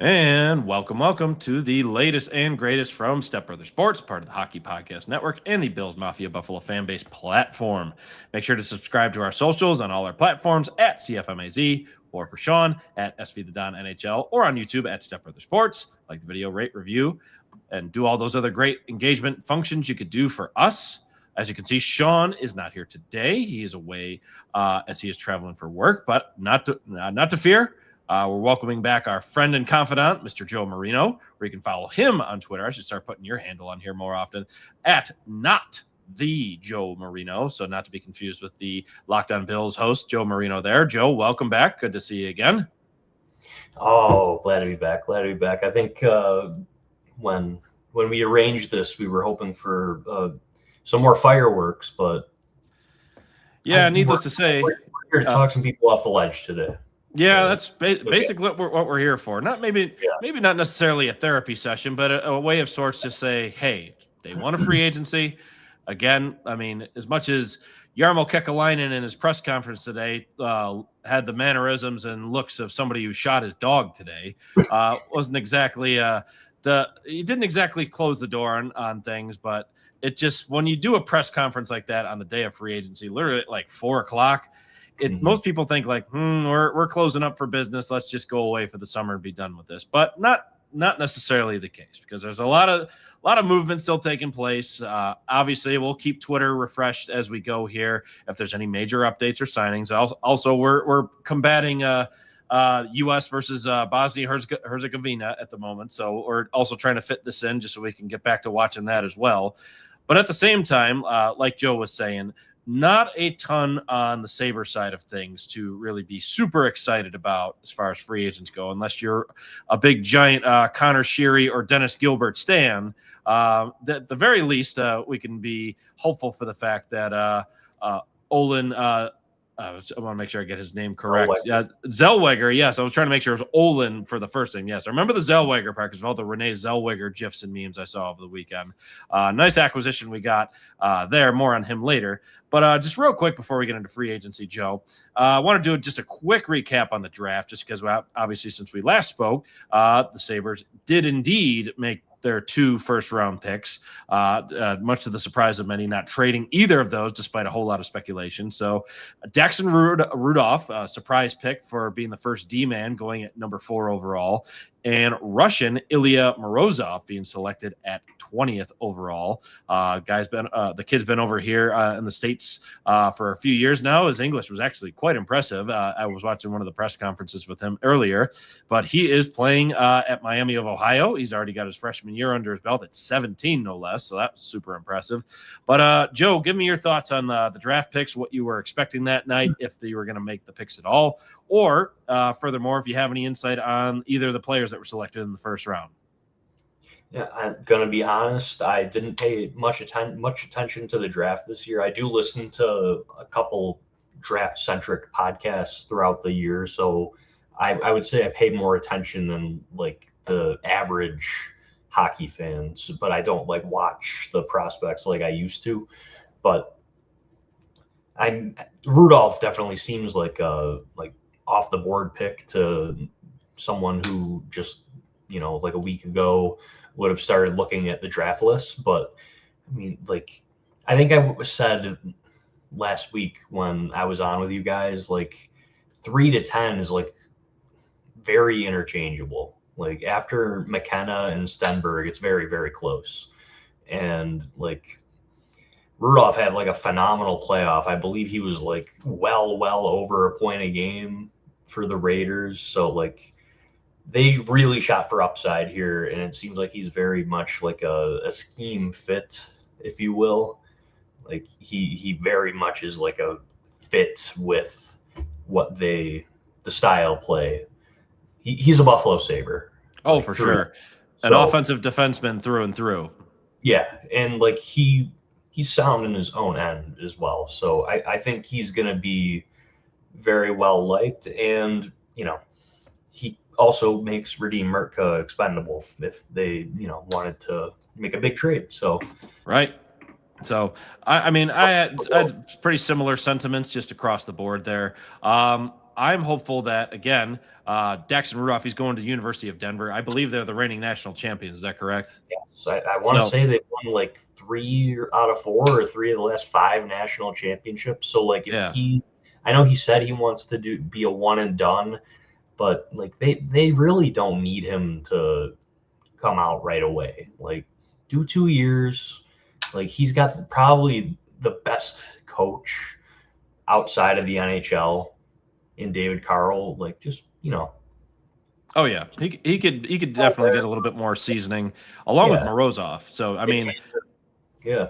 And welcome to the latest and greatest from Step Brother Sports, part of the Hockey Podcast Network and the Bills Mafia Buffalo fan base platform. Make sure to subscribe to our socials on all our platforms at CFMAZ, or for Sean at SV the Don NHL, or on YouTube at Step Brother Sports. Like the video, rate, review, and do all those other great engagement functions you could do for us. As you can see, Sean is not here today. He is away as he is traveling for work, but not to fear. We're welcoming back our friend and confidant, Mr. Joe Marino, where you can follow him on Twitter. I should start putting your handle on here more often, at not the Joe Marino. So not to be confused with the Locked On Bills host, Joe Marino there. Joe, welcome back. Good to see you again. Oh, glad to be back. I think when we arranged this, we were hoping for some more fireworks, but yeah, needless to say, we're here to talk some people off the ledge today. Yeah, that's basically what we're here for. Maybe not necessarily a therapy session, but a way of sorts to say, hey, they won a free agency. Again, I mean, as much as Jarmo Kekalainen in his press conference today had the mannerisms and looks of somebody who shot his dog today, wasn't exactly he didn't exactly close the door on things, but it just, when you do a press conference like that on the day of free agency, literally at like 4:00, most people think like, we're closing up for business. Let's just go away for the summer and be done with this. But not necessarily the case, because there's a lot of movement still taking place. Obviously, we'll keep Twitter refreshed as we go here if there's any major updates or signings. Also, we're combating U.S. versus Bosnia-Herzegovina at the moment, so we're also trying to fit this in just so we can get back to watching that as well. But at the same time, like Joe was saying, not a ton on the Sabre side of things to really be super excited about as far as free agents go, unless you're a big giant Connor Sheary or Dennis Gilbert stan. At the very least, we can be hopeful for the fact that Olin I want to make sure I get his name correct. Zellweger. Yes, I was trying to make sure it was Olin for the first name. Yes, I remember the Zellweger part because of all the Renee Zellweger gifs and memes I saw over the weekend. Nice acquisition we got there. More on him later. But just real quick before we get into free agency, Joe, I want to do just a quick recap on the draft, just because obviously since we last spoke, the Sabres did indeed make their 2 first-round picks, much to the surprise of many, not trading either of those despite a whole lot of speculation. So Daxon Rudolph, surprise pick for being the first D-man going at number 4 overall, and Russian Ilya Morozov being selected at 20th overall. The kid's been over here in the States for a few years now. His English was actually quite impressive. I was watching one of the press conferences with him earlier, but he is playing at Miami of Ohio. He's already got his freshman year under his belt at 17, no less. So that's super impressive. But Joe, give me your thoughts on the draft picks, what you were expecting that night, if you were going to make the picks at all, or furthermore, if you have any insight on either of the players that were selected in the first round. Yeah, I'm gonna be honest. I didn't pay much attention to the draft this year. I do listen to a couple draft-centric podcasts throughout the year, so I would say I paid more attention than like the average hockey fans. But I don't like watch the prospects like I used to. But Rudolph definitely seems like a off the board pick to someone who just like a week ago would have started looking at the draft list. But I mean, like, I think I said last week when I was on with you guys, like 3 to 10 is like very interchangeable. Like after McKenna and Stenberg, it's very, very close. And like Rudolph had like a phenomenal playoff. I believe he was like well over a point a game for the Raiders. So like they really shot for upside here, and it seems like he's very much like a scheme fit, if you will. Like he very much is like a fit with what the style play. He's a Buffalo Sabre. Oh, like, for sure. An offensive defenseman through and through. Yeah, and like he's sound in his own end as well. So I think he's going to be very well liked, and he also makes Radim Murtka expendable if they wanted to make a big trade. So right. I had pretty similar sentiments just across the board there. I'm hopeful that, again, Daxton Rudolph, he's going to the University of Denver. I believe they're the reigning national champions. Is that correct? Yes. I want to say they won like 3 out of 4 or 3 of the last 5 national championships. So like if I know he said he wants to be a one and done, but like they really don't need him to come out right away. Like do 2 years. Like he's got probably the best coach outside of the NHL in David Carl. Like just, Oh yeah, he could definitely get a little bit more seasoning along with Morozov. So I mean, yeah.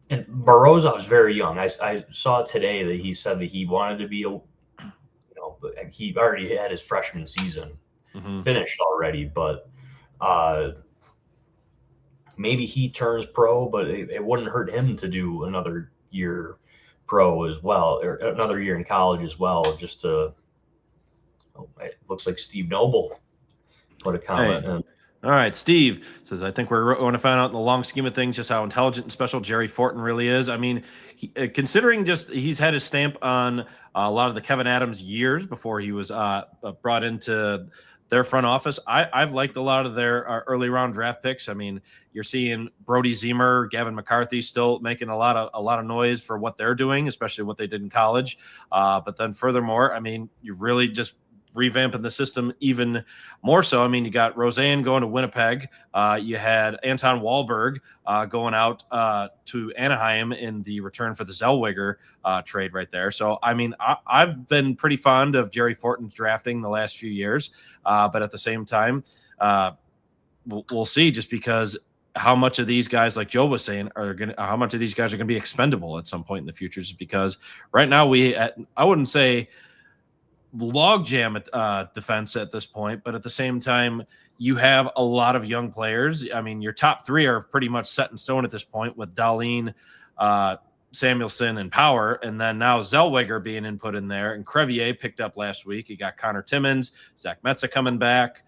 And Morozov's very young. I saw today that he said that he wanted to be he already had his freshman season finished already, but maybe he turns pro, but it wouldn't hurt him to do another year pro as well, or another year in college as well, just to. Oh, it looks like Steve Noble put a comment in. All right, Steve says, I think we're going to find out in the long scheme of things just how intelligent and special Jerry Fortin really is. I mean, considering just he's had his stamp on a lot of the Kevin Adams years before he was brought into their front office. I've liked a lot of their early round draft picks. I mean, you're seeing Brody Zemer, Gavin McCarthy still making a lot of noise for what they're doing, especially what they did in college. But then furthermore, I mean, you really just revamping the system even more so. I mean, you got Roseanne going to Winnipeg. You had Anton Wahlberg going out to Anaheim in the return for the Zellweger trade right there. So, I mean, I've been pretty fond of Jerry Fortin's drafting the last few years. But at the same time, we'll see, just because how much of these guys, like Joe was saying, how much of these guys are going to be expendable at some point in the future, just because right now I wouldn't say logjam at defense at this point, but at the same time, you have a lot of young players. I mean, your top 3 are pretty much set in stone at this point with Dahlin, Samuelson, and Power, and then now Zellweger being input in there, and Crevier picked up last week. You got Connor Timmins, Zach Metza coming back.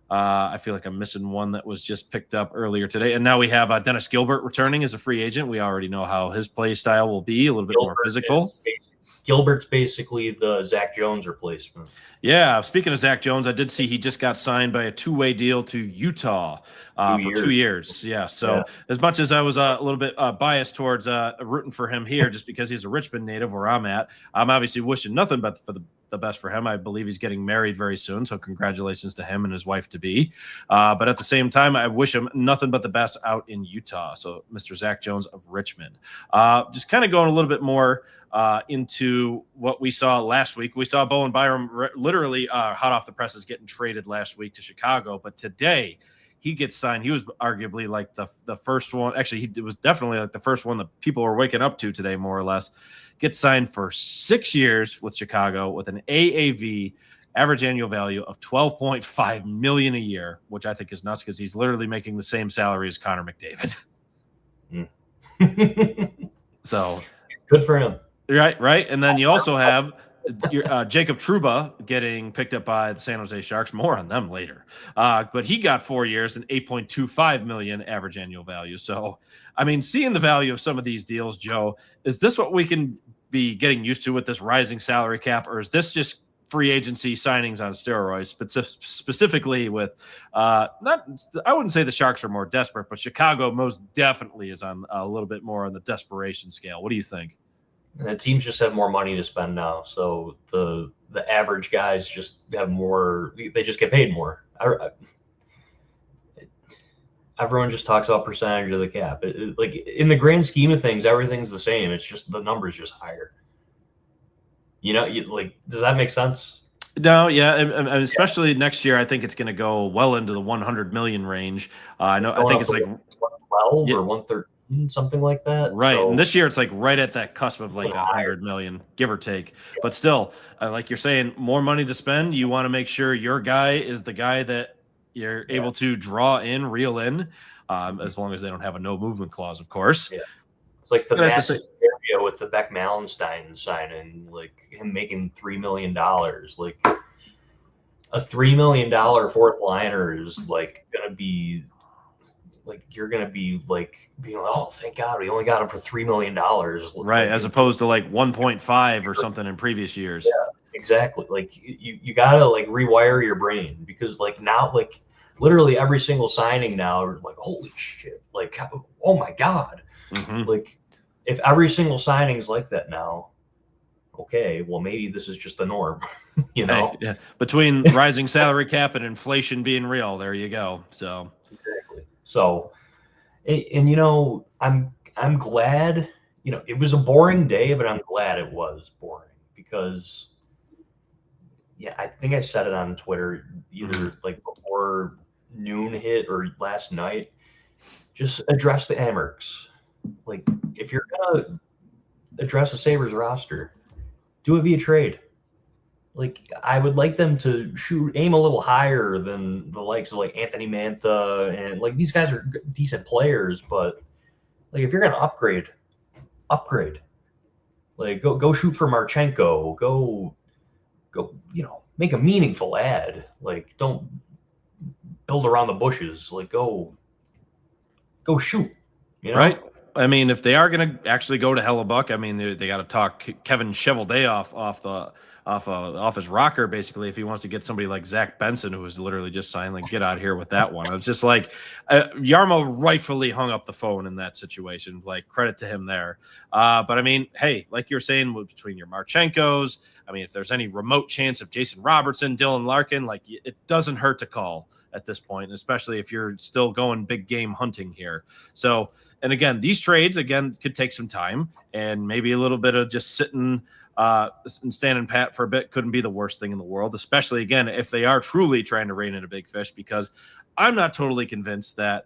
I feel like I'm missing one that was just picked up earlier today. And now we have Dennis Gilbert returning as a free agent. We already know how his play style will be, a little bit more physical. Gilbert's basically the Zach Jones replacement. Yeah, speaking of Zach Jones, I did see he just got signed by a 2-way deal to Utah for 2 years. Yeah, so as much as I was a little bit biased towards rooting for him here, just because he's a Richmond native where I'm at, I'm obviously wishing nothing but for the best for him. I believe he's getting married very soon, so congratulations to him and his wife-to-be. But at the same time, I wish him nothing but the best out in Utah. So Mr. Zach Jones of Richmond. Just kind of going a little bit more into what we saw last week. We saw Bowen Byram literally hot off the presses getting traded last week to Chicago, but today he gets signed. He was arguably like the first one. Actually, he was definitely like the first one that people were waking up to today, more or less. Gets signed for 6 years with Chicago with an AAV, average annual value, of $12.5 million a year, which I think is nuts because he's literally making the same salary as Connor McDavid. So good for him. Right. And then you also have Jacob Trouba getting picked up by the San Jose Sharks. More on them later. But he got 4 years and $8.25 million average annual value. So, I mean, seeing the value of some of these deals, Joe, is this what we can be getting used to with this rising salary cap, or is this just free agency signings on steroids, specifically with I wouldn't say the Sharks are more desperate, but Chicago most definitely is on a little bit more on the desperation scale. What do you think? The teams just have more money to spend now, so the average guys just have more. They just get paid more. Everyone just talks about percentage of the cap. Like in the grand scheme of things, everything's the same. It's just the numbers just higher. Does that make sense? No, yeah, and especially next year, I think it's going to go well into the 100 million range. I think it's like 112 or 113. Something like that, right? So, and this year it's like right at that cusp of like 100 million, give or take. But still, like you're saying, more money to spend. You want to make sure your guy is the guy that you're able to draw in, reel in, as long as they don't have a no movement clause, of course. Yeah. It's like the massive area with the Beck Malenstein signing, like him making $3 million. Like a $3 million fourth liner is like going to be you're gonna be like being like, oh, thank God we only got him for $3 million, right? As opposed to like 1.5 or something in previous years. Yeah, exactly. Like you gotta like rewire your brain, because like now, like literally every single signing now, like holy shit, like oh my God, like if every single signing's like that now, okay, well maybe this is just the norm, you know? Hey, yeah. Between rising salary cap and inflation being real, there you go. So Exactly. So, and you know, I'm glad. You know, it was a boring day, but I'm glad it was boring, because yeah, I think I said it on Twitter either like before noon hit or last night. Just address the Amerks. Like, if you're gonna address the Sabres roster, do it via trade. Like, I would like them to aim a little higher than the likes of like Anthony Mantha, and like these guys are decent players, but like if you're gonna upgrade. Like, go shoot for Marchenko. Go, you know, make a meaningful ad. Like, don't build around the bushes. Like, go shoot. You know? right. I mean, if they are going to actually go to Hellebuck, I mean, they got to talk Kevin Cheveldae off his rocker, basically, if he wants to get somebody like Zach Benson, who was literally just signed, like, get out of here with that one. I was just like, Yarmo rightfully hung up the phone in that situation. Like, credit to him there. But I mean, hey, like you're saying, between your Marchenkos, I mean, if there's any remote chance of Jason Robertson, Dylan Larkin, like, it doesn't hurt to call at this point, especially if you're still going big game hunting here. So, and again, these trades, again, could take some time, and maybe a little bit of just sitting and standing pat for a bit couldn't be the worst thing in the world, especially, again, if they are truly trying to rein in a big fish, because I'm not totally convinced that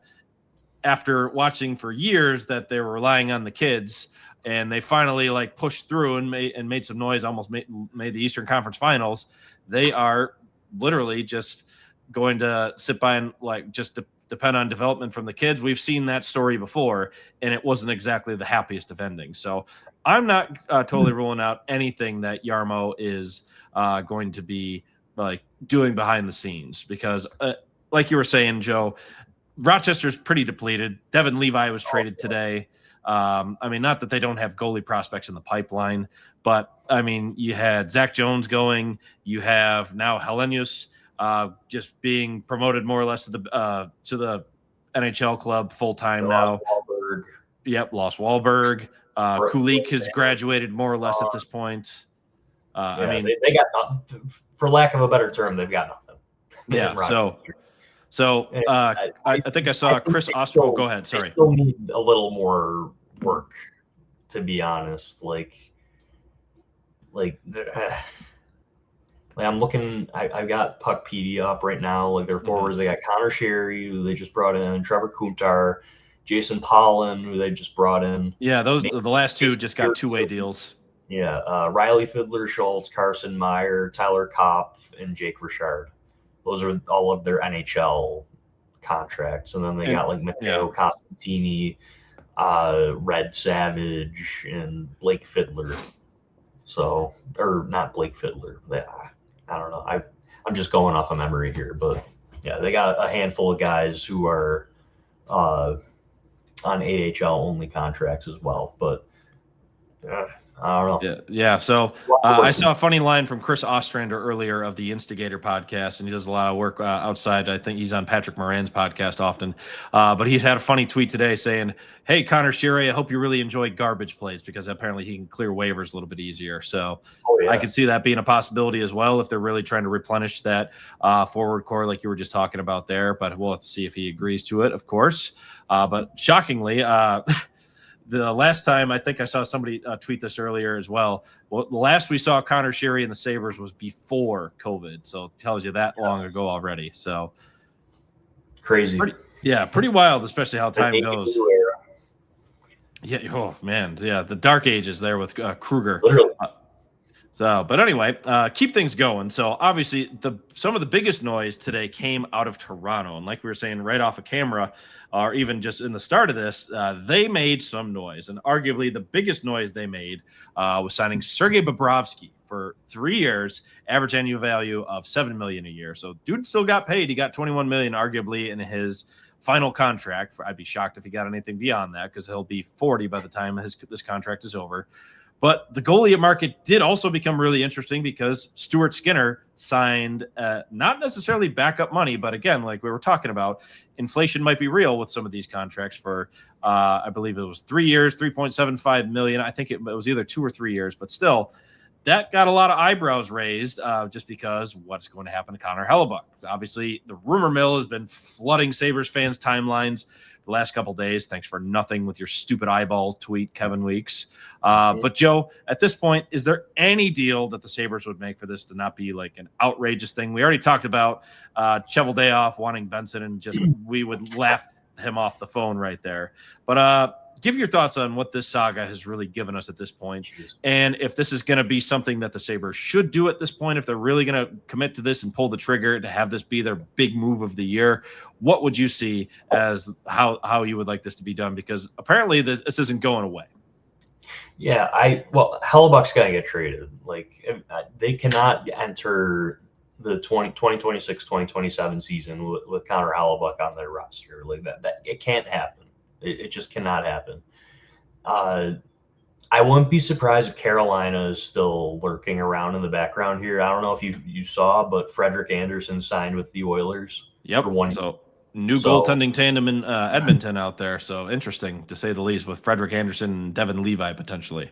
after watching for years that they were relying on the kids and they finally like pushed through and made some noise, almost made the Eastern Conference Finals, they are literally just going to sit by and like just depend on development from the kids. We've seen that story before, and it wasn't exactly the happiest of endings. So I'm not totally ruling out anything that Yarmo is going to be like doing behind the scenes, because like you were saying, Joe, Rochester's pretty depleted. Devin Levi was traded today. I mean, not that they don't have goalie prospects in the pipeline, but I mean, you had Zach Jones going, you have now Helenius just being promoted more or less to the NHL club full time now. Wahlberg. Yep, lost Wahlberg. Kulik has graduated more or less at this point. I mean, they got nothing, for lack of a better term, they've got nothing. Yeah. So I think I saw Chris Ostro. Go ahead. Sorry. I still need a little more work, to be honest. Like I'm looking. I've got Puckpedia up right now. Like their forwards, they got Connor Sherry, who they just brought in, Trevor Kuntar, Jason Pollan, who they just brought in. Yeah, the last two just got two-way deals. Yeah, Riley Fiddler Schultz, Carson Meyer, Tyler Kopf, and Jake Richard. Those are all of their NHL contracts, and then they got like Matteo Costantini, Red Savage, and Blake Fiddler. So, or not Blake Fiddler. I don't know. I'm just going off of memory here, but yeah, they got a handful of guys who are on AHL only contracts as well. But I don't know. Yeah. So I saw a funny line from Chris Ostrander earlier of the Instigator podcast, and he does a lot of work outside. I think he's on Patrick Moran's podcast often. But he had a funny tweet today saying, "Hey, Connor Sherry, I hope you really enjoyed garbage plays, because apparently he can clear waivers a little bit easier." So I could see that being a possibility as well if they're really trying to replenish that forward core like you were just talking about there. But we'll have to see if he agrees to it, of course. But shockingly, the last time, I think I saw somebody tweet this earlier as well. Well, the last we saw Connor Sherry and the Sabres was before COVID. So it tells you that long ago already. So crazy. Pretty wild, especially how time goes. Yeah. Oh, man. Yeah. The dark ages there with Kruger. Literally. But anyway, keep things going. So obviously some of the biggest noise today came out of Toronto. And like we were saying right off of camera, or even just in the start of this, they made some noise. And arguably the biggest noise they made was signing Sergei Bobrovsky for 3 years, average annual value of $7 million a year. So dude still got paid. He got $21 million arguably in his final contract. I'd be shocked if he got anything beyond that because he'll be 40 by the time this contract is over. But the goalie market did also become really interesting because Stuart Skinner signed not necessarily backup money, but again, like we were talking about, inflation might be real with some of these contracts for, I believe it was 3 years, $3.75 million. I think it was either 2 or 3 years, but still, that got a lot of eyebrows raised just because what's going to happen to Connor Hellebuck. Obviously, the rumor mill has been flooding Sabres fans' timelines the last couple of days. Thanks for nothing with your stupid eyeball tweet, Kevin Weeks. But Joe, at this point, is there any deal that the Sabres would make for this to not be like an outrageous thing? We already talked about Cheveldayoff wanting Benson, and just we would laugh him off the phone right there. But give your thoughts on what this saga has really given us at this point, and if this is going to be something that the Sabres should do at this point, if they're really going to commit to this and pull the trigger to have this be their big move of the year. What would you see as how you would like this to be done? Because apparently this isn't going away. Yeah, Hellebuck's got to get traded. Like, they cannot enter the 2026-2027 season with Connor Hellebuck on their roster. Like that it can't happen. It just cannot happen. I wouldn't be surprised if Carolina is still lurking around in the background here. I don't know if you saw, but Frederik Andersen signed with the Oilers. Yep. For 1 year. So new goaltending tandem in Edmonton out there. So interesting to say the least, with Frederik Andersen and Devin Levi potentially.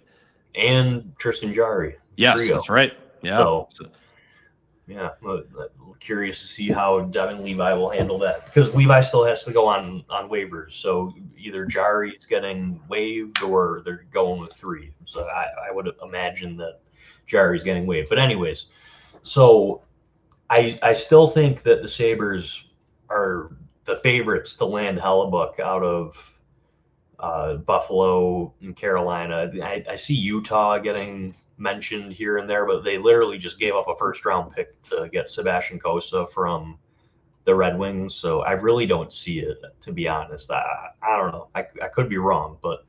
And Tristan Jarry. Yes, trio. That's right. Yeah. Yeah, I'm curious to see how Devin Levi will handle that, because Levi still has to go on waivers. So either Jarry is getting waived or they're going with 3. So I would imagine that Jarry's getting waived. But anyways, so I still think that the Sabres are the favorites to land Hellebuck out of Buffalo and Carolina. I see Utah getting mentioned here and there, but they literally just gave up a first-round pick to get Sebastian Cossa from the Red Wings. So I really don't see it, to be honest. I don't know. I could be wrong, but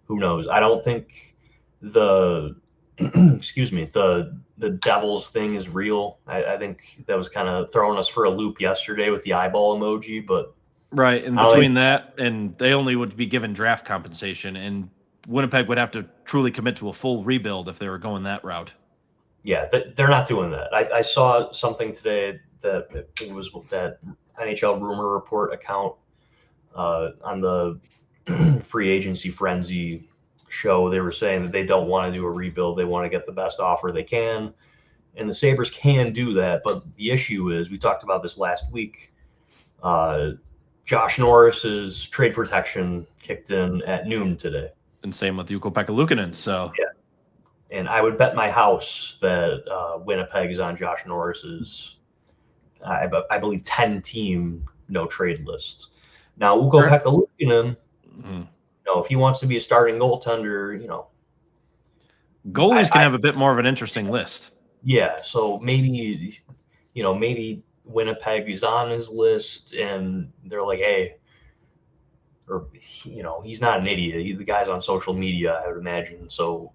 who knows? I don't think the excuse me, the Devils thing is real. I think that was kind of throwing us for a loop yesterday with the eyeball emoji, but right. And between that and they only would be given draft compensation, and Winnipeg would have to truly commit to a full rebuild if they were going that route. Yeah, they're not doing that. I saw something today that it was that NHL Rumor Report account on the Free Agency Frenzy show. They were saying that they don't want to do a rebuild. They want to get the best offer they can. And the Sabres can do that. But the issue is, we talked about this last week, Josh Norris's trade protection kicked in at noon today. And same with Ukko-Pekka Luukkonen. So yeah, and I would bet my house that Winnipeg is on Josh Norris's, I believe, 10-team no trade list. Now Ukko-Pekka Luukkonen, if he wants to be a starting goaltender, goalies can have a bit more of an interesting list. Yeah, so maybe Winnipeg is on his list, and they're like, hey, or he's not an idiot. The guy's on social media, I would imagine. So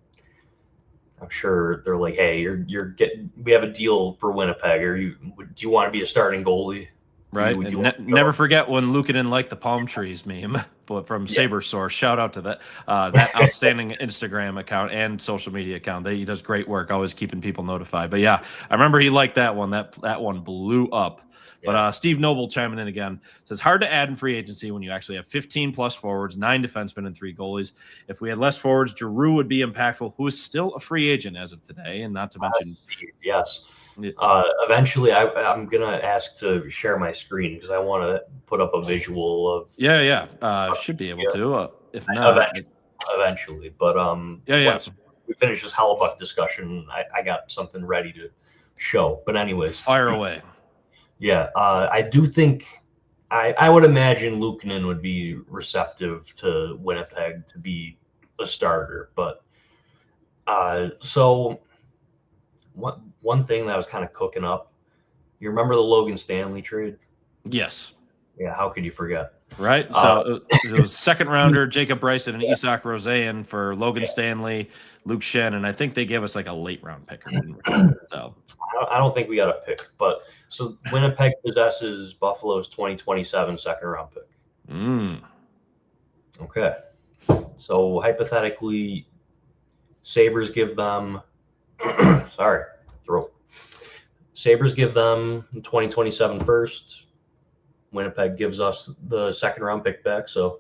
I'm sure they're like, hey, we have a deal for Winnipeg, or do you want to be a starting goalie? Right. Never forget when Luukkonen liked the palm trees meme, but from Saber Source. Shout out to that outstanding Instagram account and social media account. He does great work, always keeping people notified. But yeah, I remember he liked that one. That one blew up. Yeah. But Steve Noble chiming in again says, hard to add in free agency when you actually have 15 plus forwards, 9 defensemen, and 3 goalies. If we had less forwards, Giroux would be impactful, who is still a free agent as of today, and not to mention. Yes. Eventually, I'm gonna ask to share my screen because I want to put up a visual of. Should be able to. If not, eventually. But once we finish this Hellebuck discussion, I got something ready to show. But anyways, fire away. Yeah, I do think I would imagine Luukkonen would be receptive to Winnipeg to be a starter, but so. One thing that was kind of cooking up, you remember the Logan Stanley trade? Yes. Yeah, how could you forget? Right. So it was second rounder Jacob Bryson and Isak Rosean for Logan Stanley, Luke Schenn, and I think they gave us like a late round pick. So I don't think we got a pick, but so Winnipeg possesses Buffalo's 2027 second round pick. Okay. So hypothetically, Sabres give them sorry, throat. Sabres give them 2027 first. Winnipeg gives us the second round pick back. So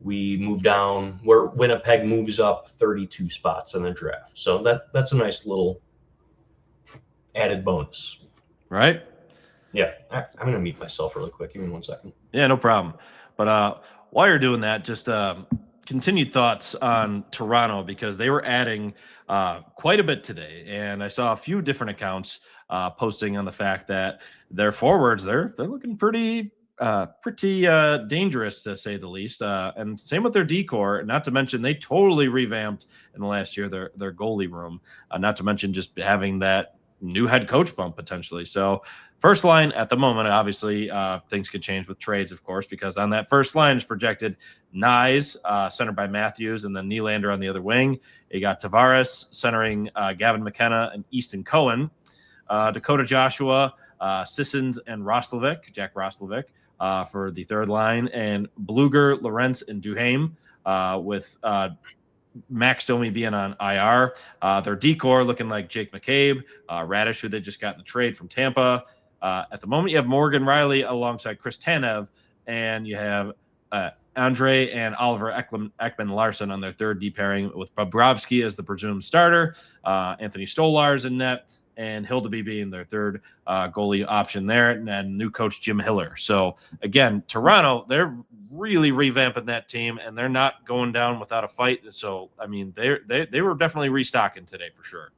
we move down where Winnipeg moves up 32 spots in the draft. So that's a nice little added bonus. Right? Yeah. I'm going to mute myself really quick. Give me 1 second. Yeah, no problem. But while you're doing that, just continued thoughts on Toronto, because they were adding quite a bit today, and I saw a few different accounts posting on the fact that their forwards they're looking pretty dangerous, to say the least. And same with their decor. Not to mention they totally revamped in the last year their goalie room. Not to mention just having that new head coach bump potentially. So first line at the moment, obviously, things could change with trades, of course, because on that first line is projected Nyes, centered by Matthews, and then Nylander on the other wing. You got Tavares centering Gavin McKenna and Easton Cohen, Dakota Joshua, Sissons, and Jack Roslovic for the third line, and Bluger, Lorentz, and Duhaime with Max Domi being on IR. Their decor looking like Jake McCabe, Radish, who they just got in the trade from Tampa. At the moment, you have Morgan Riley alongside Chris Tanev, and you have Andre and Oliver Ekman Larson on their third D pairing, with Bobrovsky as the presumed starter, Anthony Stolarz in net, and Hildeby being their third goalie option there, and new coach Jim Hiller. So again, Toronto, they're really revamping that team, and they're not going down without a fight. So I mean, they were definitely restocking today for sure.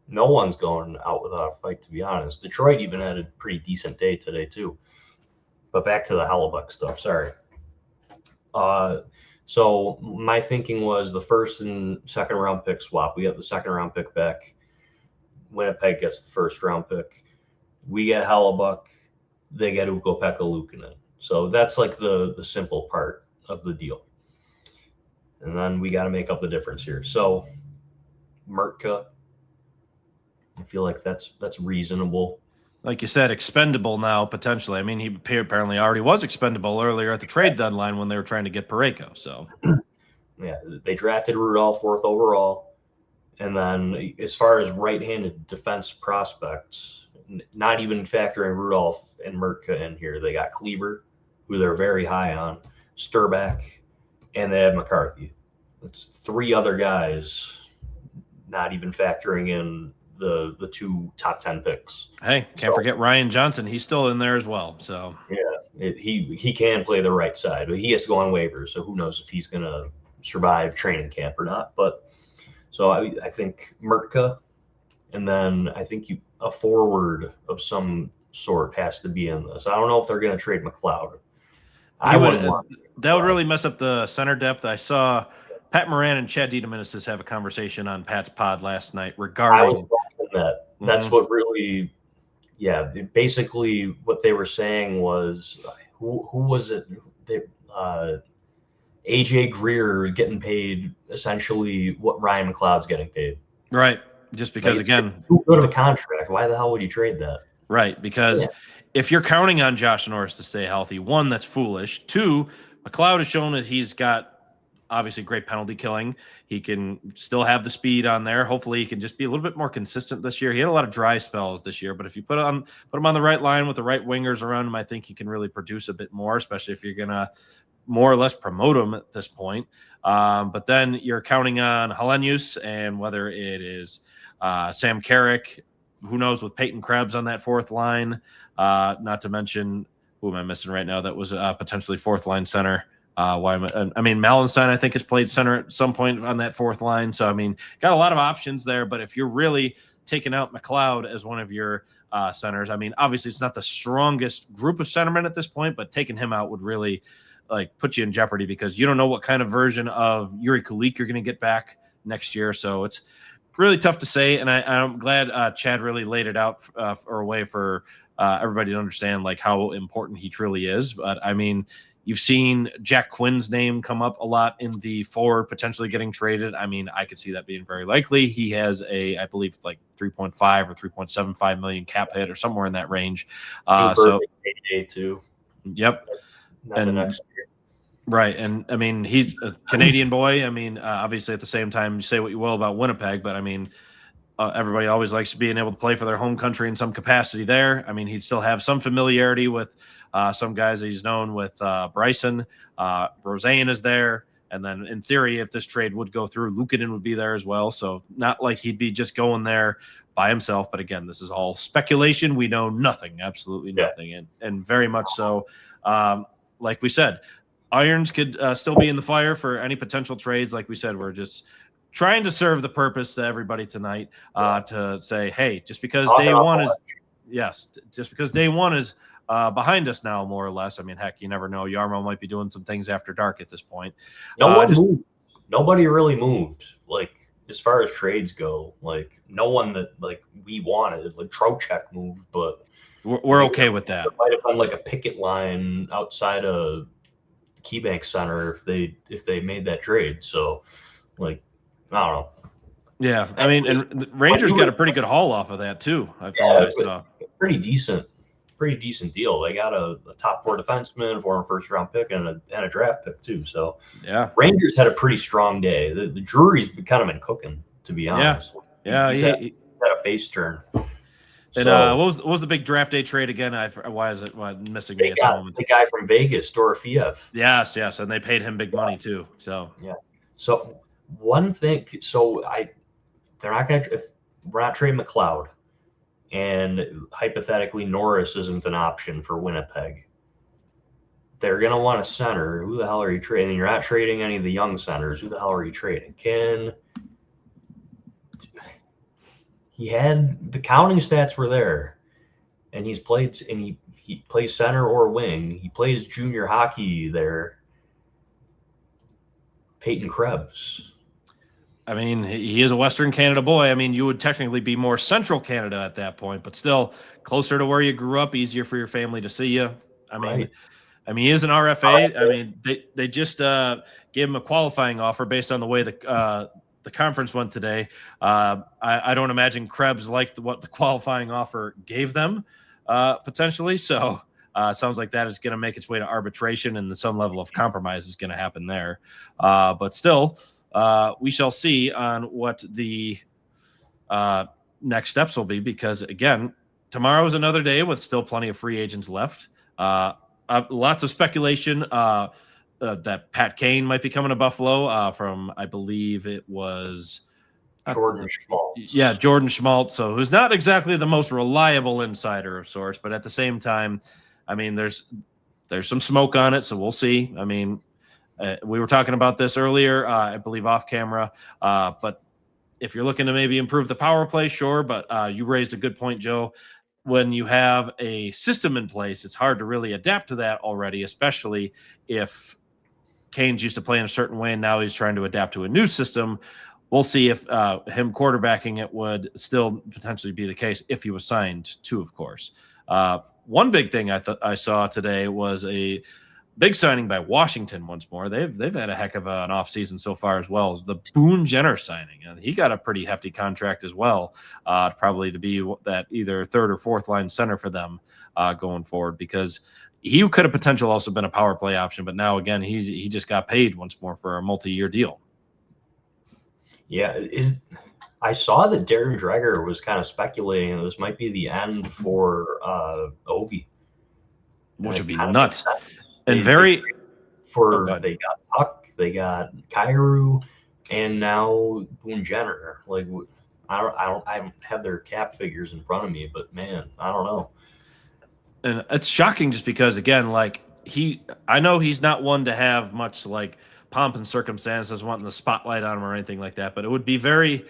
No one's going out without a fight, to be honest. Detroit even had a pretty decent day today too. But back to the Hellebuyck stuff. Sorry. So my thinking was the first and second round pick swap. We get the second round pick back. Winnipeg gets the first round pick. We get Hellebuyck. They get Ukko-Pekka Luukkonen. So that's like the simple part of the deal. And then we got to make up the difference here. So Mertka, I feel like that's reasonable. Like you said, expendable now potentially. I mean, he apparently already was expendable earlier at the trade deadline when they were trying to get Parayko. So yeah, they drafted Rudolph 4th overall. And then as far as right-handed defense prospects, not even factoring Rudolph and Mertka in here, they got Kleber, who they're very high on, Sturback, and they have McCarthy. It's 3 other guys, not even factoring in the 2 top 10 picks. Hey, can't forget Ryan Johnson. He's still in there as well. So yeah, he can play the right side, but he has to go on waivers. So who knows if he's going to survive training camp or not. But so I think Mertka, and then I think a forward of some sort has to be in this. I don't know if they're going to trade McLeod. That would really mess up the center depth. I saw Pat Moran and Chad DeDominicis have a conversation on Pat's pod last night regarding I was watching that. That's what really, basically what they were saying was, who was it? AJ Greer getting paid essentially what Ryan McLeod's getting paid. Right. Just because, again, too good of a contract. Why the hell would you trade that? Right. Because if you're counting on Josh Norris to stay healthy, 1, that's foolish. 2, McLeod has shown that he's got obviously great penalty killing. He can still have the speed on there. Hopefully he can just be a little bit more consistent this year. He had a lot of dry spells this year, but if you put him on the right line with the right wingers around him, I think he can really produce a bit more, especially if you're going to more or less promote him at this point. But then you're counting on Hellenius, and whether it is Sam Carrick, who knows, with Peyton Krebs on that 4th line, not to mention, who am I missing right now? That was potentially 4th line center. Malenstein, I think, has played center at some point on that 4th line. So, I mean, got a lot of options there. But if you're really taking out McLeod as one of your centers, I mean, obviously it's not the strongest group of centermen at this point, but taking him out would really put you in jeopardy, because you don't know what kind of version of Yuri Kulik you're going to get back next year. So it's really tough to say. And I'm glad Chad really laid it out for a way for everybody to understand how important he truly is. But I mean, you've seen Jack Quinn's name come up a lot in the forward potentially getting traded. I mean, I could see that being very likely. He has I believe 3.5 or 3.75 million cap hit or somewhere in that range. So too. Yep. the next year. Right. And I mean, he's a Canadian boy. I mean, obviously at the same time, you say what you will about Winnipeg, but I mean, everybody always likes being able to play for their home country in some capacity there. I mean, he'd still have some familiarity with some guys that he's known with. Bryson, Roseanne is there. And then in theory, if this trade would go through, Luukkonen would be there as well. So not like he'd be just going there by himself. But again, this is all speculation. We know nothing, absolutely nothing. And very much so, like we said, irons could still be in the fire for any potential trades. Like we said, we're just trying to serve the purpose to everybody tonight to say, hey, just because day one is behind us now, more or less. I mean, heck, you never know. Jarmo might be doing some things after dark at this point. Moved. Nobody really moved. Like, as far as trades go, like no one that like we wanted. Like Trocheck moved, but we're okay with that. There might have been like a picket line outside of KeyBank Center if they made that trade. So, like, I don't know. Yeah, I mean, and the Rangers got a pretty good haul off of that too. I saw. Pretty decent deal. They got a top 4 defenseman, former first-round pick, and a draft pick too. So yeah, Rangers had a pretty strong day. The Drury's kind of been cooking, to be honest. Yeah, he had a face turn. And what was the big draft day trade again? Why is it missing me at the moment? The guy from Vegas, Dorofeyev. Yes, and they paid him big money too. So yeah. So one thing, they're not going to, if we're not trading McLeod, and hypothetically Norris isn't an option for Winnipeg, they're going to want a center. Who the hell are you trading? You're not trading any of the young centers. Who the hell are you trading? He had the counting stats were there, and he plays center or wing. He plays junior hockey there. Peyton Krebs. I mean, he is a Western Canada boy. I mean, you would technically be more Central Canada at that point, but still closer to where you grew up, easier for your family to see you. I mean, he is an RFA. I mean, they just gave him a qualifying offer based on the way the conference went today. I don't imagine Krebs liked what the qualifying offer gave them potentially. So sounds like that is going to make its way to arbitration, and some level of compromise is going to happen there. But still, we shall see on what the next steps will be, because again, tomorrow is another day with still plenty of free agents left. Lots of speculation that Pat Kane might be coming to Buffalo from, I believe it was Jordan Schmaltz. Yeah, Jordan Schmaltz. So who's not exactly the most reliable insider of sorts, but at the same time, I mean, there's some smoke on it, so we'll see. I mean, we were talking about this earlier, I believe off camera, but if you're looking to maybe improve the power play, sure, but you raised a good point, Joe. When you have a system in place, it's hard to really adapt to that already, especially if Kane's used to play in a certain way and now he's trying to adapt to a new system. We'll see if him quarterbacking it would still potentially be the case if he was signed too, of course. One big thing I saw today was a big signing by Washington once more. They've had a heck of an offseason so far as well. The Boone Jenner signing. He got a pretty hefty contract as well, probably to be that either third or fourth line center for them going forward, because he could have potentially also been a power play option. But now, again, he just got paid once more for a multi-year deal. Yeah, I saw that Darren Dreger was kind of speculating that this might be the end for Ovi. Which would be nuts. They got Tuck, they got Kyrou, and now Boone Jenner. Like, I don't have their cap figures in front of me, but man, I don't know. And it's shocking just because, again, like I know he's not one to have much like pomp and circumstances, wanting the spotlight on him or anything like that, but it would be a very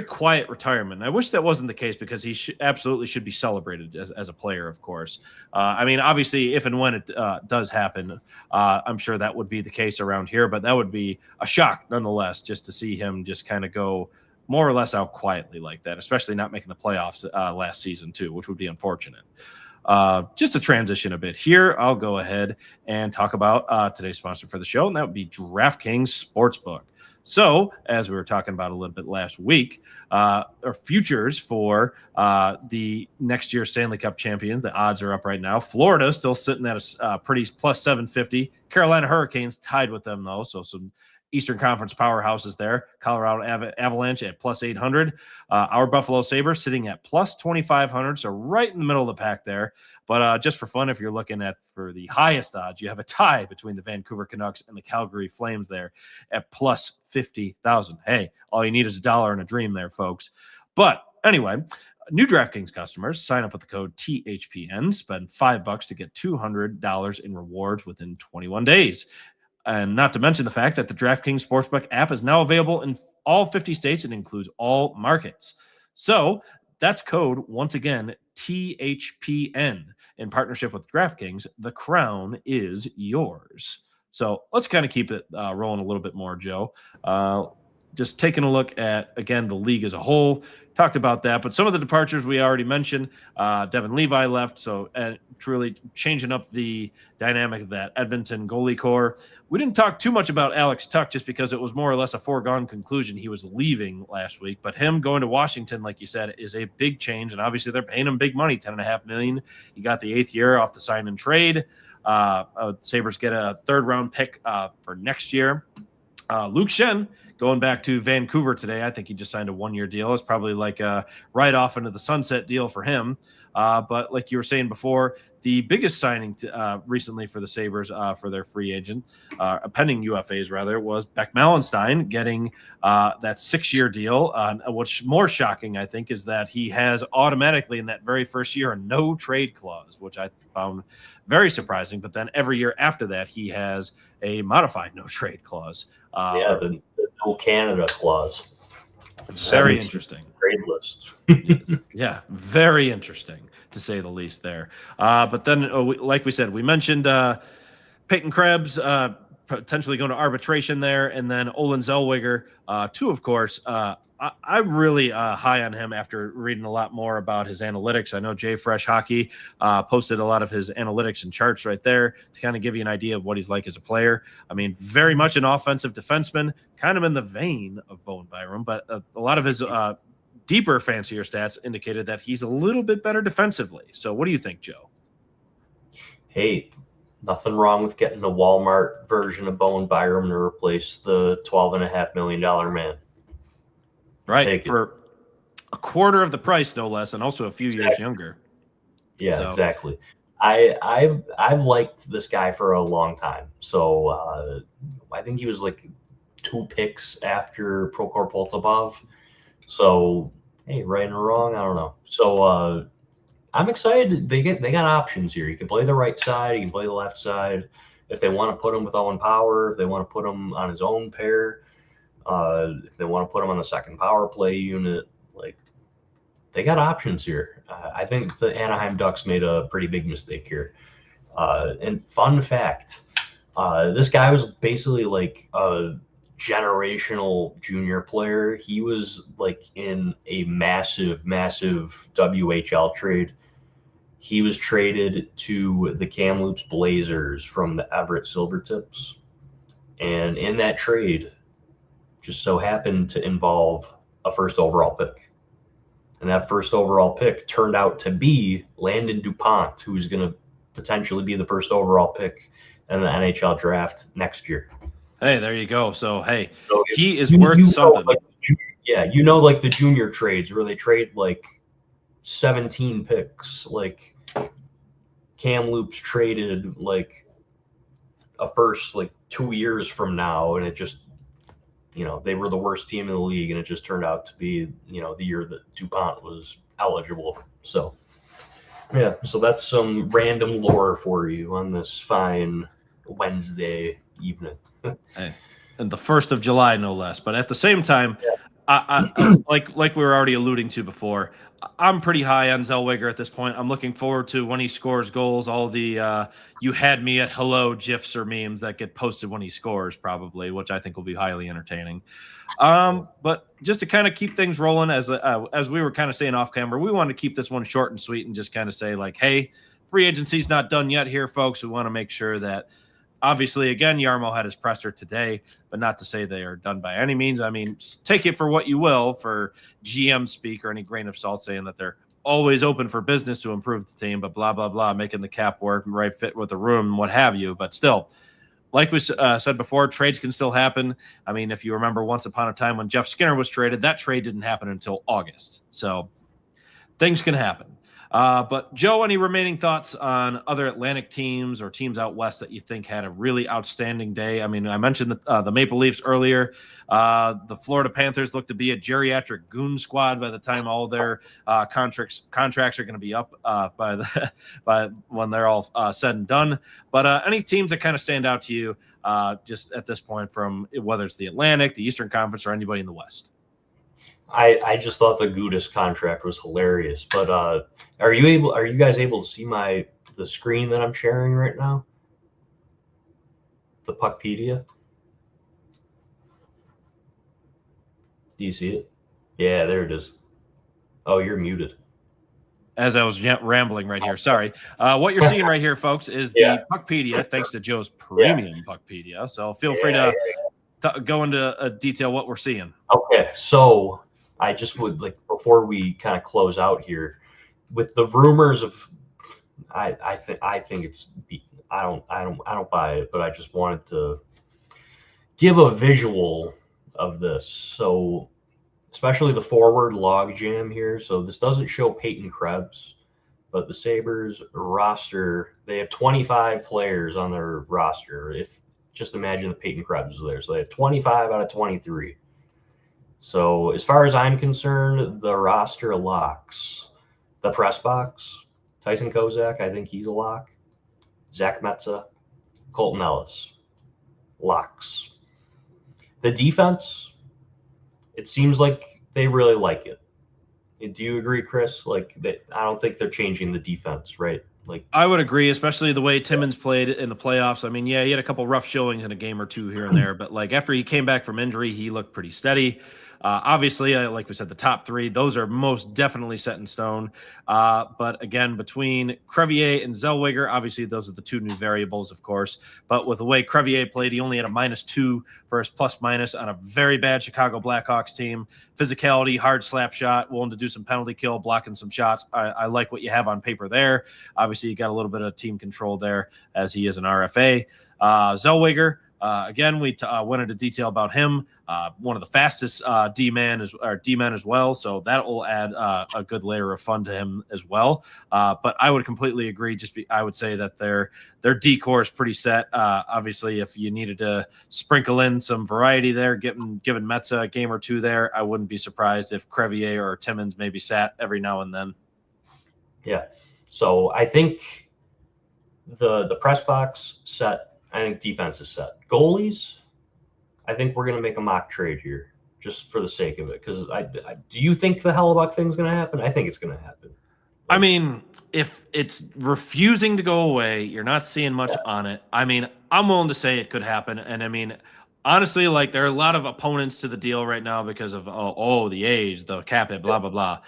quiet retirement. And I wish that wasn't the case, because he absolutely should be celebrated as a player, of course. I mean, obviously, if and when it does happen, I'm sure that would be the case around here, but that would be a shock nonetheless, just to see him just kind of go more or less out quietly like that, especially not making the playoffs last season too, which would be unfortunate. Just to transition a bit here, I'll go ahead and talk about today's sponsor for the show, and that would be DraftKings Sportsbook. So, as we were talking about a little bit last week, our futures for the next year's Stanley Cup champions, the odds are up right now. Florida still sitting at a pretty plus 750. Carolina Hurricanes tied with them, though, so some Eastern Conference powerhouses there. Colorado Avalanche at plus 800. Our Buffalo Sabres sitting at plus 2,500, so right in the middle of the pack there. But just for fun, if you're looking at for the highest odds, you have a tie between the Vancouver Canucks and the Calgary Flames there at plus 50,000. Hey, all you need is $1 and a dream there, folks. But anyway, new DraftKings customers sign up with the code THPN, spend $5 to get $200 in rewards within 21 days. And not to mention the fact that the DraftKings Sportsbook app is now available in all 50 states and includes all markets. So that's code, once again, THPN. In partnership with DraftKings, the crown is yours. So let's kind of keep it rolling a little bit more, Joe. Just taking a look at, again, the league as a whole. Talked about that, but some of the departures we already mentioned. Devin Levi left, so truly changing up the dynamic of that Edmonton goalie core. We didn't talk too much about Alex Tuch just because it was more or less a foregone conclusion he was leaving last week. But him going to Washington, like you said, is a big change, and obviously they're paying him big money, $10.5 million. He got the 8th year off the sign and trade. Sabres get a 3rd-round pick for next year. Luke Schenn going back to Vancouver today. I think he just signed a 1-year deal. It's probably like a right off into the sunset deal for him. But like you were saying before, the biggest signing recently for the Sabres for their free agent, pending UFAs rather, was Beck Mallenstein getting that 6-year deal. What's more shocking, I think, is that he has automatically in that very first year a no trade clause, which I found very surprising. But then every year after that, he has a modified no trade clause. The no Canada clause. Very interesting. Trade list. Yeah, very interesting to say the least there. But then, like we said, we mentioned Peyton Krebs potentially going to arbitration there, and then Olin Zellweger too, of course. I'm really high on him after reading a lot more about his analytics. I know Jay Fresh Hockey posted a lot of his analytics and charts right there to kind of give you an idea of what he's like as a player. I mean, very much an offensive defenseman, kind of in the vein of Bowen Byram, but a lot of his deeper, fancier stats indicated that he's a little bit better defensively. So what do you think, Joe? Hey, nothing wrong with getting a Walmart version of Bowen Byram to replace the $12.5 million man. Right, for a quarter of the price, no less, and also a few years younger. Yeah, so. Exactly. I've liked this guy for a long time. So I think he was like 2 picks after Prokhor Poltavov. So hey, right or wrong, I don't know. So I'm excited. They got options here. You can play the right side, you can play the left side. If they want to put him with Owen Power, if they want to put him on his own pair. If they want to put him on the second power play unit, like they got options here. I think the Anaheim Ducks made a pretty big mistake here. And fun fact, this guy was basically like a generational junior player. He was like in a massive WHL trade. He was traded to the Kamloops Blazers from the Everett Silvertips. And in that trade, just so happened to involve a 1st overall pick. And that 1st overall pick turned out to be Landon DuPont, who's going to potentially be the 1st overall pick in the NHL draft next year. Hey, there you go. So, hey, he is worth something. Like the junior trades where they trade like 17 picks. Like Kamloops traded like a first like 2 years from now, and it just, they were the worst team in the league, and it just turned out to be, the year that DuPont was eligible. So, yeah, so that's some random lore for you on this fine Wednesday evening. Hey, and the 1st of July, no less. But at the same time, I like we were already alluding to before, I'm pretty high on Zellweger at this point. I'm looking forward to when he scores goals, all the you had me at hello GIFs or memes that get posted when he scores, probably, which I think will be highly entertaining. But just to kind of keep things rolling, as we were kind of saying off camera, we wanted to keep this one short and sweet and just kind of say like, hey, free agency's not done yet here, folks. We want to make sure that obviously, again, Yarmo had his presser today, but not to say they are done by any means. I mean, take it for what you will for GM speak or any grain of salt saying that they're always open for business to improve the team, but blah, blah, blah, making the cap work and right fit with the room and what have you. But still, like we said before, trades can still happen. I mean, if you remember once upon a time when Jeff Skinner was traded, that trade didn't happen until August. So things can happen. But Joe, any remaining thoughts on other Atlantic teams or teams out west that you think had a really outstanding day? I mean, I mentioned the Maple Leafs earlier. The Florida Panthers look to be a geriatric goon squad by the time all their contracts are going to be up by when they're all said and done. But any teams that kind of stand out to you just at this point, from whether it's the Atlantic, the Eastern Conference, or anybody in the West? I just thought the Gudas contract was hilarious, but are you guys able to see the screen that I'm sharing right now? The Puckpedia? Do you see it? Yeah, there it is. Oh, you're muted. As I was rambling right here. Sorry. What you're seeing right here, folks, is the Puckpedia, thanks to Joe's premium Puckpedia. So feel free to go into detail what we're seeing. Okay, so I just would like, before we kind of close out here, with the rumors of, I think it's, I don't buy it, but I just wanted to give a visual of this. So especially the forward log jam here. So this doesn't show Peyton Krebs, but the Sabres roster, they have 25 players on their roster. If just imagine the Peyton Krebs is there. So they have 25 out of 23. So as far as I'm concerned, the roster locks. The press box, Tyson Kozak, I think he's a lock. Zach Metza, Colton Ellis, locks. The defense, it seems like they really like it. Do you agree, Chris? Like, I don't think they're changing the defense, right? Like, I would agree, especially the way Timmins played in the playoffs. I mean, yeah, he had a couple rough showings in a game or two here and there, but like after he came back from injury, he looked pretty steady. Obviously, like we said, the top three, those are most definitely set in stone. But again, between Crevier and Zellweger, obviously those are the two new variables, of course. But with the way Crevier played, he only had a -2 for his plus-minus on a very bad Chicago Blackhawks team. Physicality, hard slap shot, willing to do some penalty kill, blocking some shots. I like what you have on paper there. Obviously, you got a little bit of team control there as he is an RFA. Zellweger, again, we went into detail about him. One of the fastest D-men as well, so that will add a good layer of fun to him as well. But I would completely agree. I would say that their D-core is pretty set. Obviously, if you needed to sprinkle in some variety there, giving Metza a game or two there, I wouldn't be surprised if Crevier or Timmins maybe sat every now and then. Yeah. So I think the press box set. I think defense is set. Goalies, I think we're going to make a mock trade here just for the sake of it. Because do you think the Hellebuck thing's going to happen? I think it's going to happen. I mean, if it's refusing to go away, you're not seeing much on it. I mean, I'm willing to say it could happen. And I mean, honestly, like there are a lot of opponents to the deal right now because of, the age, the cap hit, blah, blah, blah.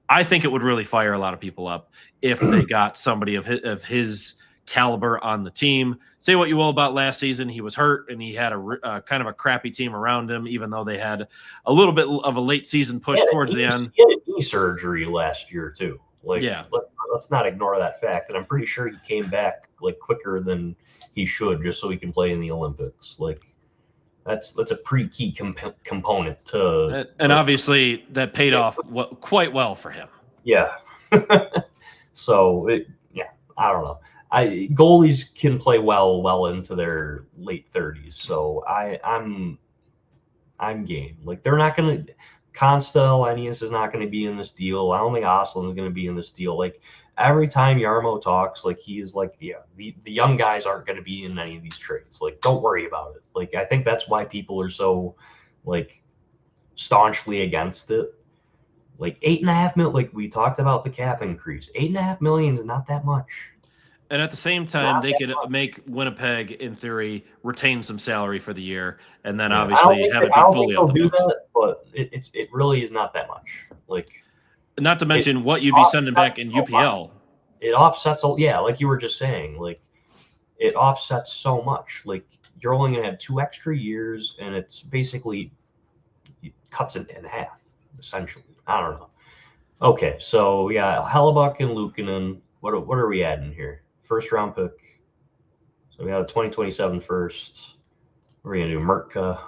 I think it would really fire a lot of people up if they got somebody of his caliber on the team. Say what you will about last season, he was hurt and he had a kind of a crappy team around him, even though they had a little bit of a late season push towards the end. He had a knee surgery last year too. Like, yeah, let's not ignore that fact. And I'm pretty sure he came back like quicker than he should, just so he can play in the Olympics. Like, that's a pretty key component to. And obviously that paid off quite well for him. Yeah. So I don't know. Goalies can play well into their late 30s, so I'm game. Like, they're not gonna. Constantinius is not going to be in this deal. I don't think Ostlund is going to be in this deal. Like, every time Yarmo talks, like, he is like, the young guys aren't going to be in any of these trades. Like, don't worry about it. Like, I think that's why people are so like staunchly against it. Like, $8.5 million. Like, we talked about the cap increase. $8.5 million is not that much. And at the same time, they could make Winnipeg, in theory, retain some salary for the year, and then obviously have it be fully off the books. But it really is not that much. Like, not to mention what you'd be sending back in UPL. It offsets, like you were just saying. Like, it offsets so much. Like, you're only going to have 2 extra years, and it's basically it cuts it in half, essentially. I don't know. Okay, so we got Hellebuck and Luukkonen. What are we adding here? First round pick. So we have a 2027 first. We're going to do Mertka.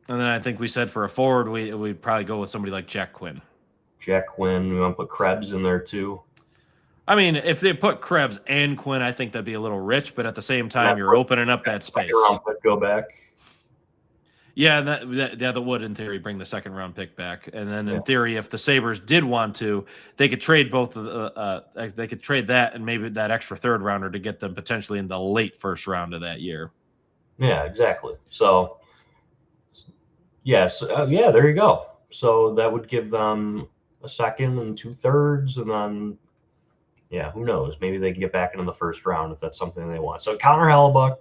And then I think we said for a forward, we'd probably go with somebody like Jack Quinn. Jack Quinn. We want to put Krebs in there too. I mean, if they put Krebs and Quinn, I think that'd be a little rich, but at the same time, you're opening up that space. Round pick go back. Yeah, that would, in theory, bring the second round pick back. And then, in theory, if the Sabres did want to, they could trade both of they could trade that and maybe that extra third rounder to get them potentially in the late first round of that year. Yeah, exactly. So, yes, yeah, there you go. So that would give them a second and 2/3, and then, yeah, who knows? Maybe they can get back into the first round if that's something they want. So Connor Hellebuck,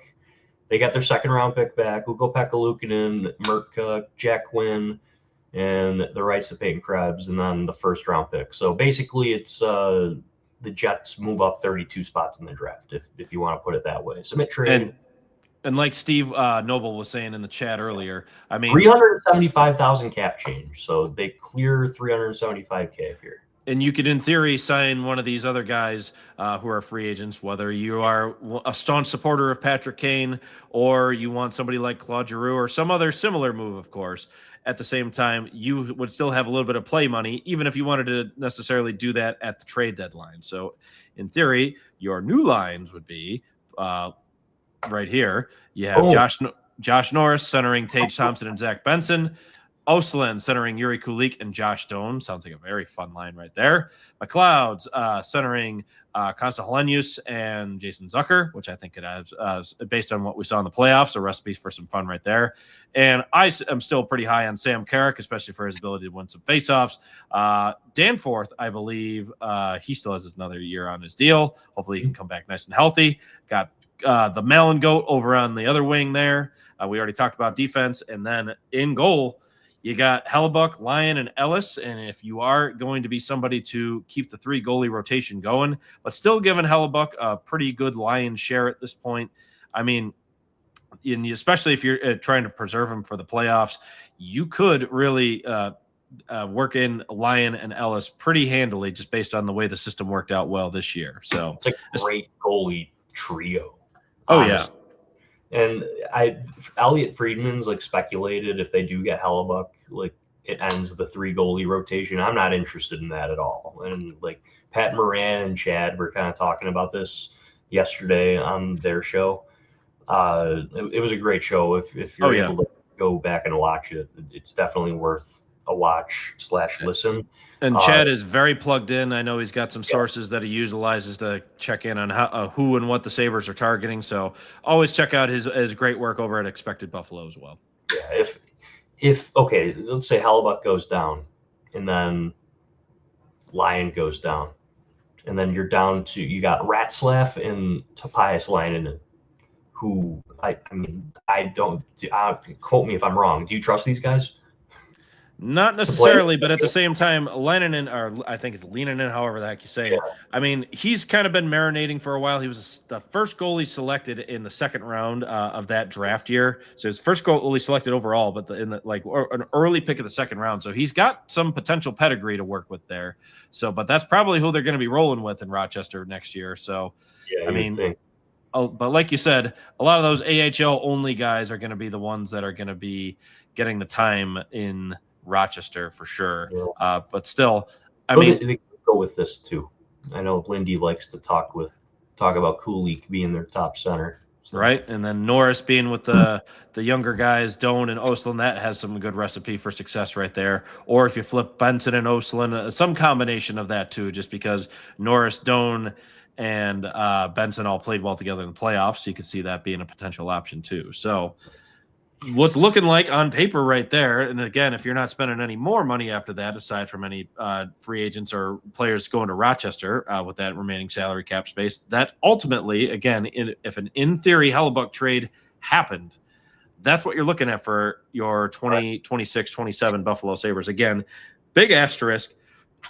they got their second round pick back. Ukko-Pekka Luukkonen, Mertka, Jack Quinn, and the rights to Peyton Krebs, and then the first round pick. So basically, it's the Jets move up 32 spots in the draft, if you want to put it that way. Submit trade. And like Steve Noble was saying in the chat earlier, I mean, 375,000 cap change, so they clear 375K here. And you could, in theory, sign one of these other guys who are free agents, whether you are a staunch supporter of Patrick Kane or you want somebody like Claude Giroux or some other similar move, of course. At the same time, you would still have a little bit of play money, even if you wanted to necessarily do that at the trade deadline. So, in theory, your new lines would be right here. You have Josh Norris centering Tage Thompson and Zach Benson. Oslin centering Yuri Kulik and Josh Doan. Sounds like a very fun line right there. McLeod's centering Konsta Helenius and Jason Zucker, which I think it has, based on what we saw in the playoffs, a recipe for some fun right there. And I am still pretty high on Sam Carrick, especially for his ability to win some faceoffs. Danforth, I believe, he still has another year on his deal. Hopefully he can come back nice and healthy. Got the Malin Goat over on the other wing there. We already talked about defense. And then in goal, you got Hellebuck, Lyon, and Ellis. And if you are going to be somebody to keep the 3 goalie rotation going, but still giving Hellebuck a pretty good lion's share at this point. I mean, especially if you're trying to preserve him for the playoffs, you could really work in Lyon and Ellis pretty handily just based on the way the system worked out well this year. So it's a great goalie trio. Oh, honestly. Yeah. And Elliot Friedman's like speculated if they do get Hellebuck, like it ends the 3 goalie rotation. I'm not interested in that at all. And like Pat Moran and Chad were kind of talking about this yesterday on their show. It was a great show. If you're able to go back and watch it, it's definitely worth a watch/listen. And Chad is very plugged in. I know he's got some sources that he utilizes to check in on who and what the Sabres are targeting. So always check out his great work over at Expected Buffalo as well. Yeah, if okay, let's say Hellebuck goes down, and then Lyon goes down, and then you're down to you got Ratzlaff and Topias Linen, who I don't quote me if I'm wrong. Do you trust these guys? Not necessarily, but at the same time, Lenin, or I think it's Lenin, however the heck you say it. I mean, he's kind of been marinating for a while. He was the first goalie selected in the second round of that draft year. So his first goalie selected overall, but an early pick of the second round. So he's got some potential pedigree to work with there. So, but that's probably who they're going to be rolling with in Rochester next year. So, I mean, but like you said, a lot of those AHL only guys are going to be the ones that are going to be getting the time in Rochester for sure. But still, I mean, they go with this too. I know Blindy likes to talk about Kulik being their top center. So. Right. And then Norris being with the younger guys, Doan and Oslin, that has some good recipe for success right there. Or if you flip Benson and Oslin, some combination of that too, just because Norris, Doan, and Benson all played well together in the playoffs. So you could see that being a potential option too. So what's looking like on paper right there, and again, if you're not spending any more money after that, aside from any free agents or players going to Rochester with that remaining salary cap space, that ultimately, again, if an in theory Hellebuck trade happened, that's what you're looking at for your 2026-27 Buffalo Sabres. Again, big asterisk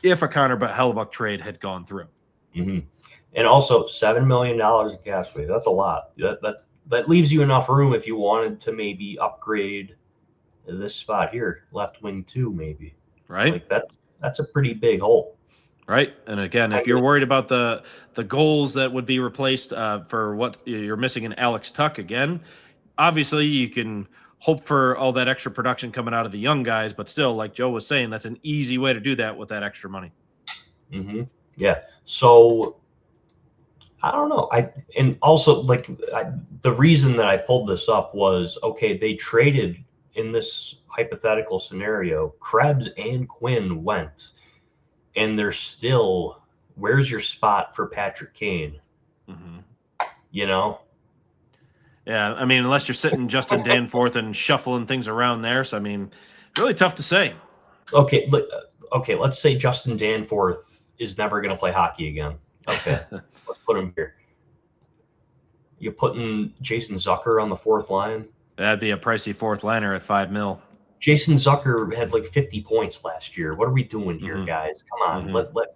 if a Connor Hellebuck trade had gone through. Mm-hmm. And also $7 million in cap space. That's a lot. That leaves you enough room if you wanted to maybe upgrade this spot here, left wing 2, maybe. Right. Like that's a pretty big hole. Right. And again, if you're worried about the goals that would be replaced for what you're missing in Alex Tuck again, obviously you can hope for all that extra production coming out of the young guys, but still, like Joe was saying, that's an easy way to do that with that extra money. Mm-hmm. Yeah. So I don't know. And also the reason that I pulled this up was, okay, they traded in this hypothetical scenario. Krebs and Quinn went, and they're still. Where's your spot for Patrick Kane? Mm-hmm. You know. Yeah, I mean, unless you're sitting Justin Danforth and shuffling things around there, so I mean, really tough to say. Okay, let's say Justin Danforth is never going to play hockey again. Okay, let's put him here. You putting Jason Zucker on the fourth line? That'd be a pricey fourth liner at $5 million. Jason Zucker had like 50 points last year. What are we doing here, guys? Come on,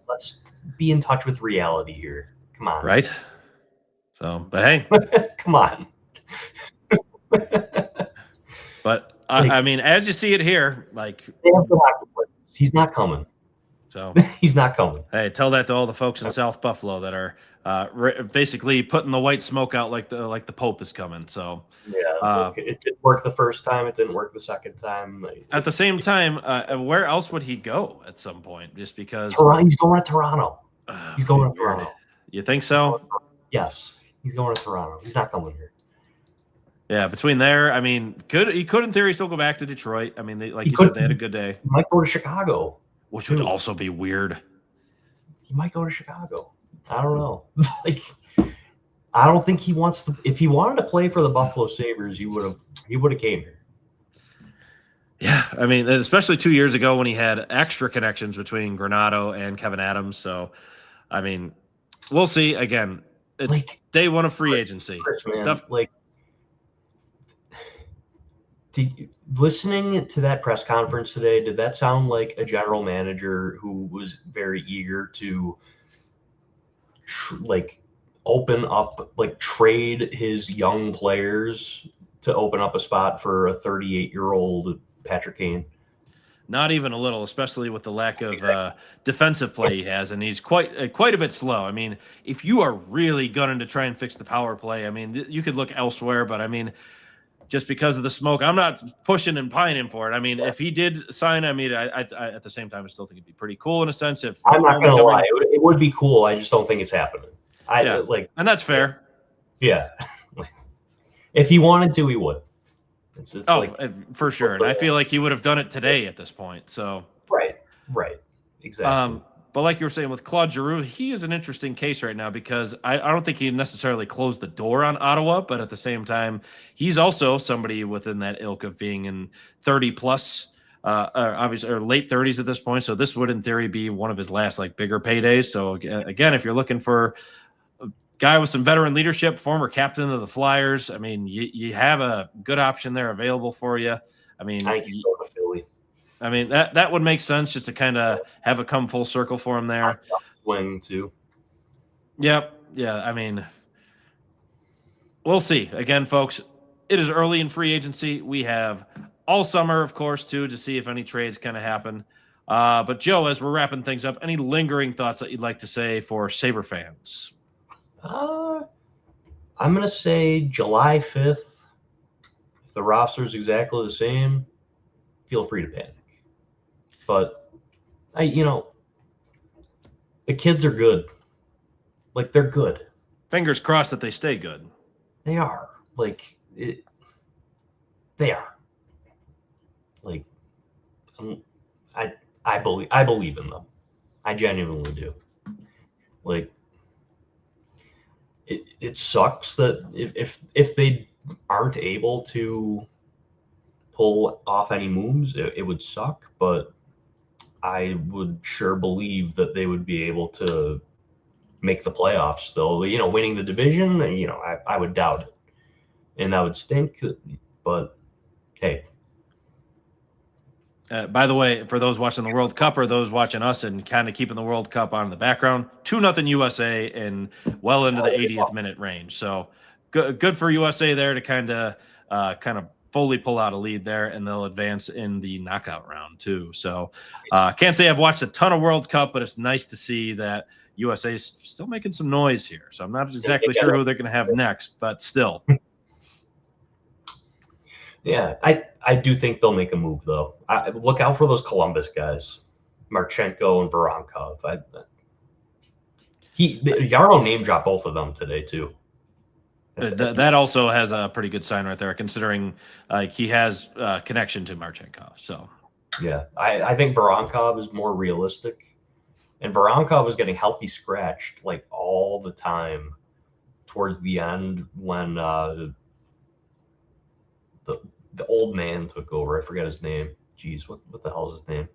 let's be in touch with reality here. Come on, right? So, but hey, come on. But I mean, as you see it here, like he's not coming. So he's not coming. Hey, tell that to all the folks in South Buffalo that are basically putting the white smoke out like the Pope is coming. So yeah, it didn't work the first time. It didn't work the second time. At the same time, where else would he go at some point? Just because he's going to Toronto. He's going to Toronto. You think so? Yes, he's going to Toronto. He's not coming here. Yeah, between there, I mean, he could in theory still go back to Detroit. I mean, like you said, they had a good day. He might go to Chicago, which would also be weird. He might go to Chicago. I don't know. I don't think he wants to. If he wanted to play for the Buffalo Sabres, he would have came here. Yeah, I mean, especially 2 years ago when he had extra connections between Granato and Kevin Adams. So, I mean, we'll see. Again, it's day one of free agency. Stuff like. Listening to that press conference today, did that sound like a general manager who was very eager to open up, trade his young players to open up a spot for a 38-year-old Patrick Kane? Not even a little, especially with the lack of defensive play he has, and he's quite a bit slow. I mean, if you are really gunning to try and fix the power play, I mean, you could look elsewhere, but I mean, just because of the smoke, I'm not pushing and pining for it. I mean, if he did sign, I mean, I at the same time, I still think it'd be pretty cool in a sense. If I'm not going to lie, it would be cool. I just don't think it's happening. And that's fair. Yeah. If he wanted to, he would. It's for sure. And I feel like he would have done it today at this point. So right, exactly. But like you were saying with Claude Giroux, he is an interesting case right now because I don't think he necessarily closed the door on Ottawa, but at the same time, he's also somebody within that ilk of being in 30 plus, obviously, or late 30s at this point. So this would, in theory, be one of his last bigger paydays. So again, if you're looking for a guy with some veteran leadership, former captain of the Flyers, I mean, you have a good option there available for you. I mean, I think he's going to Philly. I mean, that would make sense just to kind of have it come full circle for him there. Wing too. Yep. Yeah. I mean, we'll see. Again, folks, it is early in free agency. We have all summer, of course, too, to see if any trades kind of happen. But Joe, as we're wrapping things up, any lingering thoughts that you'd like to say for Sabre fans? I'm going to say July 5th. If the roster is exactly the same, feel free to panic. But the kids are good. They're good. Fingers crossed that they stay good. They are. They are. I believe in them. I genuinely do. It sucks that if they aren't able to pull off any moves, it would suck, but I would sure believe that they would be able to make the playoffs still. Winning the division, I would doubt it. And that would stink, but hey. By the way, for those watching the World Cup or those watching us and kind of keeping the World Cup on in the background, 2-0 USA and well into the 80th minute range. So good for USA there to kind of fully pull out a lead there, and they'll advance in the knockout round too. So can't say I've watched a ton of World Cup, but it's nice to see that USA is still making some noise here. So I'm not exactly sure who they're going to have next, but still. Yeah, I do think they'll make a move, though. Look out for those Columbus guys, Marchenko and Voronkov. Yarrow name dropped both of them today, too. That also has a pretty good sign right there, considering he has connection to Marchenko. So, yeah, I think Voronkov is more realistic. And Voronkov was getting healthy scratched like all the time towards the end when the old man took over. I forget his name. Jeez, what the hell is his name?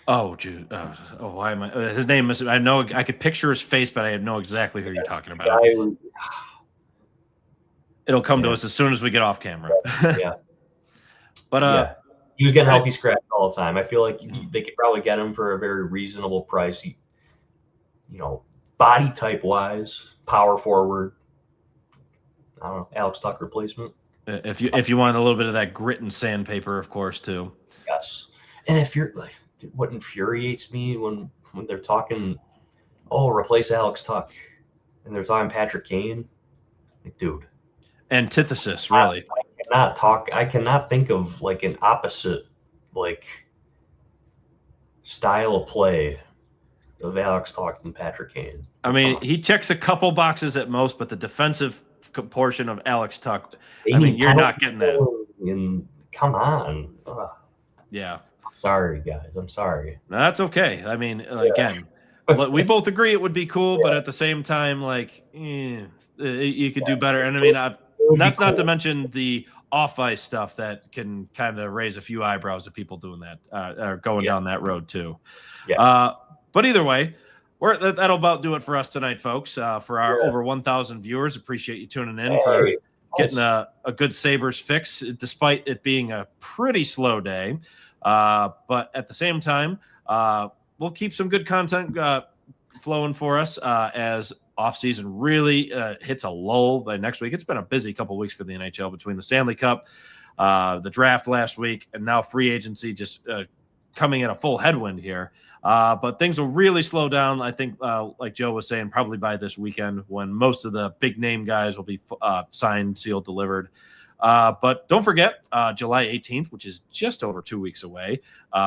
Oh, dude. Why am I? His name is. I know. I could picture his face, but I know exactly who you're talking about. It'll come to us as soon as we get off camera. Yeah. But he was getting healthy scratch all the time. I feel like they could probably get him for a very reasonable price. He, body type wise, power forward. I don't know, Alex Tuck replacement. If you want a little bit of that grit and sandpaper, of course, too. Yes. And if you're like, what infuriates me when they're talking, replace Alex Tuck, and they're talking Patrick Kane, like, dude. Antithesis, really. I cannot think of like an opposite like style of play of Alex Tuck and Patrick Kane. I mean, he checks a couple boxes at most, but the defensive portion of Alex Tuck, you're not getting that. And come on. Ugh. Yeah. Sorry, guys. I'm sorry. No, that's okay. I mean, again, we both agree it would be cool, but at the same time, you could do better. And I mean, that's not to mention the off-ice stuff that can kind of raise a few eyebrows of people doing that, or going down that road too. Yeah. But either way, that'll about do it for us tonight, folks. For our over 1,000 viewers, appreciate you tuning in for getting a good Sabres fix, despite it being a pretty slow day. But at the same time, we'll keep some good content flowing for us as offseason really hits a lull by next week. It's been a busy couple of weeks for the NHL between the Stanley Cup, the draft last week, and now free agency just coming in a full headwind here. But things will really slow down, I think, like Joe was saying, probably by this weekend when most of the big name guys will be signed, sealed, delivered. But don't forget, July 18th, which is just over 2 weeks away,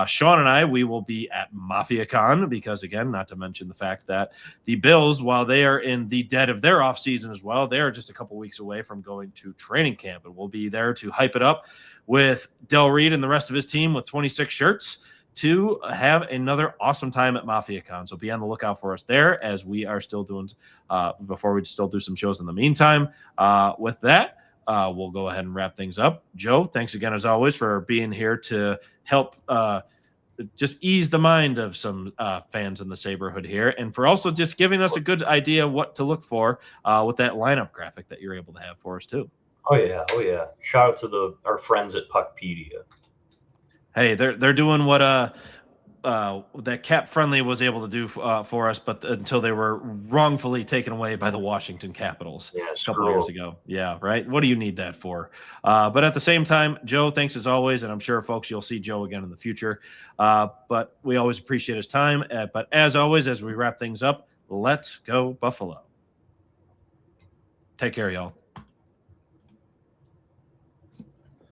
Sean and we will be at MafiaCon because, again, not to mention the fact that the Bills, while they are in the dead of their offseason as well, they are just a couple weeks away from going to training camp. And we'll be there to hype it up with Del Reed and the rest of his team with 26 shirts to have another awesome time at MafiaCon. So be on the lookout for us there as we are still doing, before we still do some shows in the meantime. With that, we'll go ahead and wrap things up. Joe, thanks again, as always, for being here to help just ease the mind of some fans in the Saberhood here, and for also just giving us a good idea what to look for with that lineup graphic that you're able to have for us, too. Oh, yeah. Shout out to our friends at Puckpedia. Hey, they're doing what that Cap Friendly was able to do for us, but until they were wrongfully taken away by the Washington Capitals a couple of years ago. Yeah, right? What do you need that for? But at the same time, Joe, thanks as always, and I'm sure, folks, you'll see Joe again in the future. But we always appreciate his time. But as always, as we wrap things up, let's go Buffalo. Take care, y'all.